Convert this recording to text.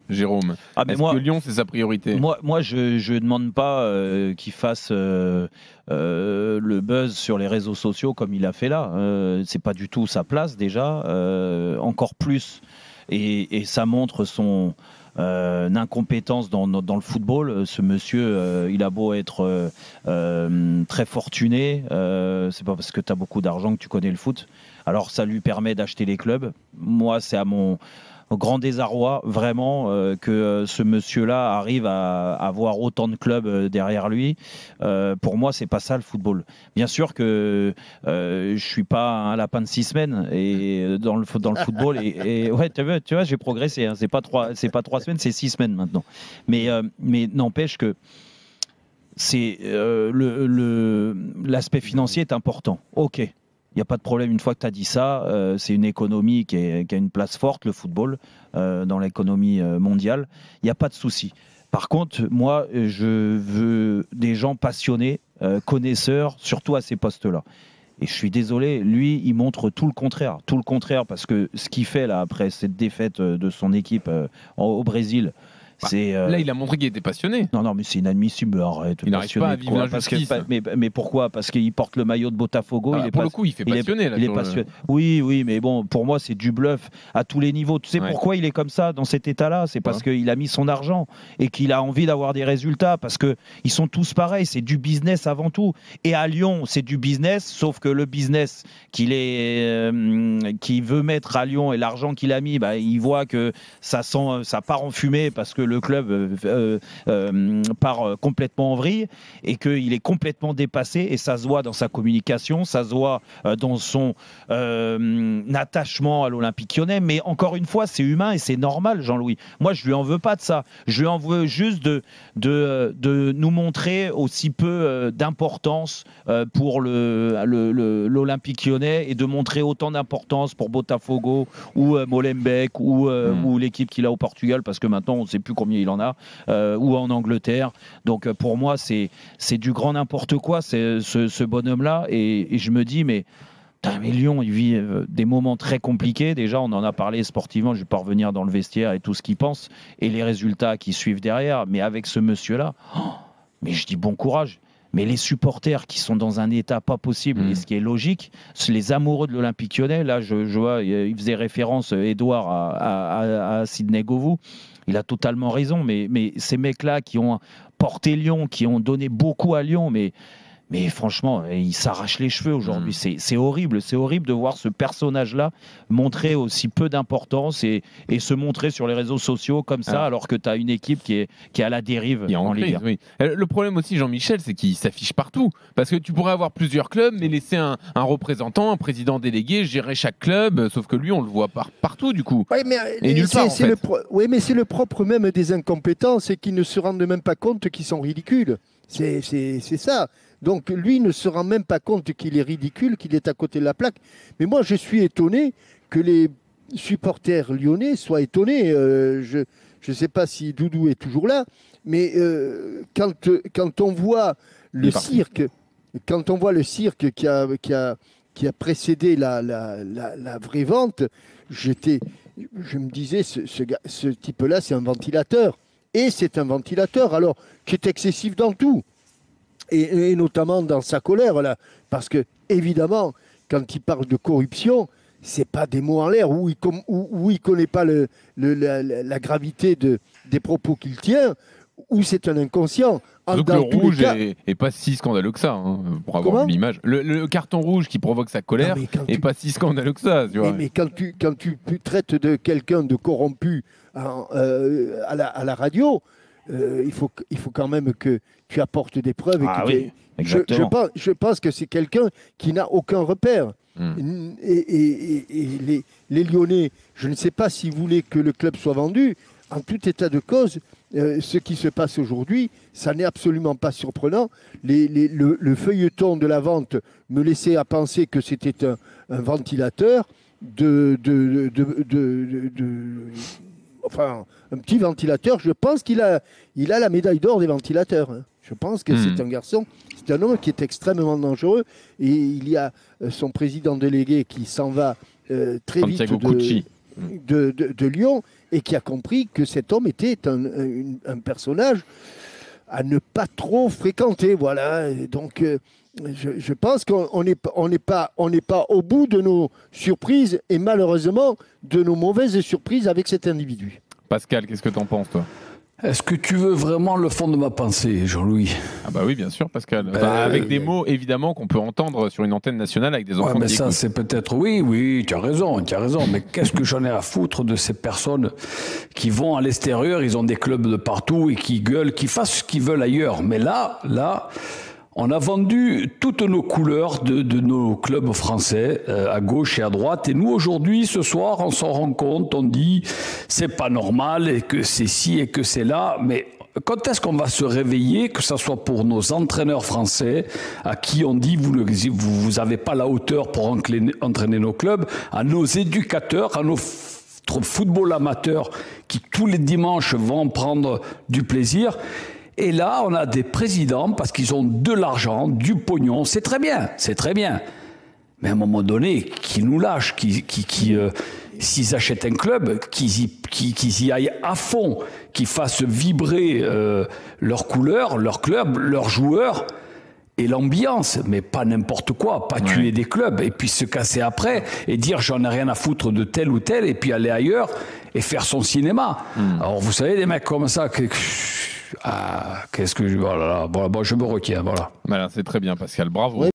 Jérôme. Est-ce que Lyon, c'est sa priorité? Moi, je ne demande pas qu'il fasse le buzz sur les réseaux sociaux comme il a fait là. C'est pas du tout sa place déjà. Encore plus. Et ça montre son incompétence dans le football. Ce monsieur, il a beau être très fortuné, c'est pas parce que tu as beaucoup d'argent que tu connais le foot. Alors ça lui permet d'acheter les clubs. Moi, c'est à mon grand désarroi vraiment que ce monsieur-là arrive à avoir autant de clubs derrière lui. Pour moi, c'est pas ça le football. Bien sûr que je suis pas un lapin de 6 semaines et dans le football et ouais, tu vois, j'ai progressé. Hein. C'est pas 3 semaines, c'est 6 semaines maintenant. Mais n'empêche que c'est l'aspect financier est important. Ok. Il n'y a pas de problème, une fois que tu as dit ça, c'est une économie qui a une place forte, le football, dans l'économie mondiale. Il n'y a pas de souci. Par contre, moi, je veux des gens passionnés, connaisseurs, surtout à ces postes-là. Et je suis désolé, lui, il montre tout le contraire. Tout le contraire, parce que ce qu'il fait là, après cette défaite de son équipe au Brésil, là, il a montré qu'il était passionné. Non, mais c'est inadmissible. Arrête. Il n'arrive pas à vivre l'injustice. Mais pourquoi? Parce qu'il porte le maillot de Botafogo. Pour le coup, il fait passionné. Il est passionné. Oui, mais bon, pour moi, c'est du bluff à tous les niveaux. Tu sais pourquoi il est comme ça, dans cet état-là? C'est parce qu'il a mis son argent et qu'il a envie d'avoir des résultats. Parce qu'ils sont tous pareils. C'est du business avant tout. Et à Lyon, c'est du business, sauf que le business qu'il veut mettre à Lyon et l'argent qu'il a mis, il voit que ça part en fumée parce que le club part complètement en vrille et qu'il est complètement dépassé, et ça se voit dans sa communication, ça se voit dans son attachement à l'Olympique Lyonnais. Mais encore une fois, c'est humain et c'est normal, Jean-Louis. Moi, je lui en veux pas de ça. Je lui en veux juste de nous montrer aussi peu d'importance pour l'Olympique Lyonnais et de montrer autant d'importance pour Botafogo ou Molenbeek ou l'équipe qu'il a au Portugal, parce que maintenant on ne sait plus combien il en a, ou en Angleterre. Donc pour moi, c'est du grand n'importe quoi, ce bonhomme-là. Et je me dis, mais Lyon, il vit des moments très compliqués. Déjà, on en a parlé sportivement, je ne vais pas revenir dans le vestiaire et tout ce qu'il pense, et les résultats qui suivent derrière. Mais avec ce monsieur-là, mais je dis bon courage. Mais les supporters qui sont dans un état pas possible, et ce qui est logique, c'est les amoureux de l'Olympique Lyonnais. Là, je vois, il faisait référence, Edouard, à Sidney Govou. Il a totalement raison, mais ces mecs-là qui ont porté Lyon, qui ont donné beaucoup à Lyon, mais franchement, il s'arrache les cheveux aujourd'hui. C'est horrible de voir ce personnage-là montrer aussi peu d'importance et se montrer sur les réseaux sociaux comme ça, alors que tu as une équipe qui est à la dérive en Ligue 1. Oui. Le problème aussi, Jean-Michel, c'est qu'il s'affiche partout. Parce que tu pourrais avoir plusieurs clubs, mais laisser un représentant, un président délégué gérer chaque club, sauf que lui, on le voit partout du coup. Oui, mais, et nulle part, en fait. Mais c'est le propre même des incompétents, c'est qu'ils ne se rendent même pas compte qu'ils sont ridicules. C'est ça. Donc lui ne se rend même pas compte qu'il est ridicule, qu'il est à côté de la plaque. Mais moi, je suis étonné que les supporters lyonnais soient étonnés. Je ne sais pas si Doudou est toujours là, mais quand on voit le cirque, qui a précédé la vraie vente, je me disais, ce type-là, c'est un ventilateur. Et c'est un ventilateur, alors, qui est excessif dans tout. Et notamment dans sa colère, là. Parce que, évidemment, quand il parle de corruption, c'est pas des mots en l'air, où il connaît pas la gravité des propos qu'il tient, ou c'est un inconscient. Donc le rouge est pas si scandaleux que ça, hein, pour avoir l'image. Le carton rouge qui provoque sa colère est pas si scandaleux que ça. Tu vois. Mais quand tu traites de quelqu'un de corrompu à la radio, il faut quand même que tu apportes des preuves. Oui, exactement. Je pense que c'est quelqu'un qui n'a aucun repère. Et les Lyonnais, je ne sais pas s'ils voulaient que le club soit vendu. En tout état de cause, ce qui se passe aujourd'hui, ça n'est absolument pas surprenant. Le feuilleton de la vente me laissait à penser que c'était un ventilateur enfin, un petit ventilateur. Je pense qu'il a la médaille d'or des ventilateurs. Hein. Je pense que c'est un garçon, c'est un homme qui est extrêmement dangereux. Et il y a son président délégué qui s'en va très Santiago vite. Cucci. de Lyon et qui a compris que cet homme était un personnage à ne pas trop fréquenter. Voilà. Et donc, je pense qu'on n'est pas au bout de nos surprises et malheureusement de nos mauvaises surprises avec cet individu. Pascal, qu'est-ce que t'en penses, toi? Est-ce que tu veux vraiment le fond de ma pensée, Jean-Louis? Ah bah oui, bien sûr, Pascal. Avec des mots, évidemment, qu'on peut entendre sur une antenne nationale avec des enfants Ouais, mais qui ça, écoutent. c'est peut-être... Oui, tu as raison. Mais qu'est-ce que j'en ai à foutre de ces personnes qui vont à l'extérieur, ils ont des clubs de partout et qui gueulent, qui fassent ce qu'ils veulent ailleurs. Mais là... On a vendu toutes nos couleurs de nos clubs français, à gauche et à droite. Et nous, aujourd'hui, ce soir, on s'en rend compte, on dit c'est pas normal et que c'est ci et que c'est là. Mais quand est-ce qu'on va se réveiller, que ce soit pour nos entraîneurs français, à qui on dit vous avez pas la hauteur pour entraîner nos clubs, à nos éducateurs, à nos football amateurs qui tous les dimanches vont prendre du plaisir. Et là, on a des présidents, parce qu'ils ont de l'argent, du pognon, c'est très bien. Mais à un moment donné, qu'ils nous lâchent, s'ils achètent un club, qu'ils y aillent à fond, qu'ils fassent vibrer leurs couleurs, leur club, leurs joueurs et l'ambiance, mais pas n'importe quoi, pas tuer des clubs et puis se casser après et dire j'en ai rien à foutre de tel ou tel et puis aller ailleurs et faire son cinéma. Alors vous savez, des mecs comme ça... qu'est-ce que je... Voilà, bon, je me retiens, voilà. Voilà, c'est très bien, Pascal. Bravo.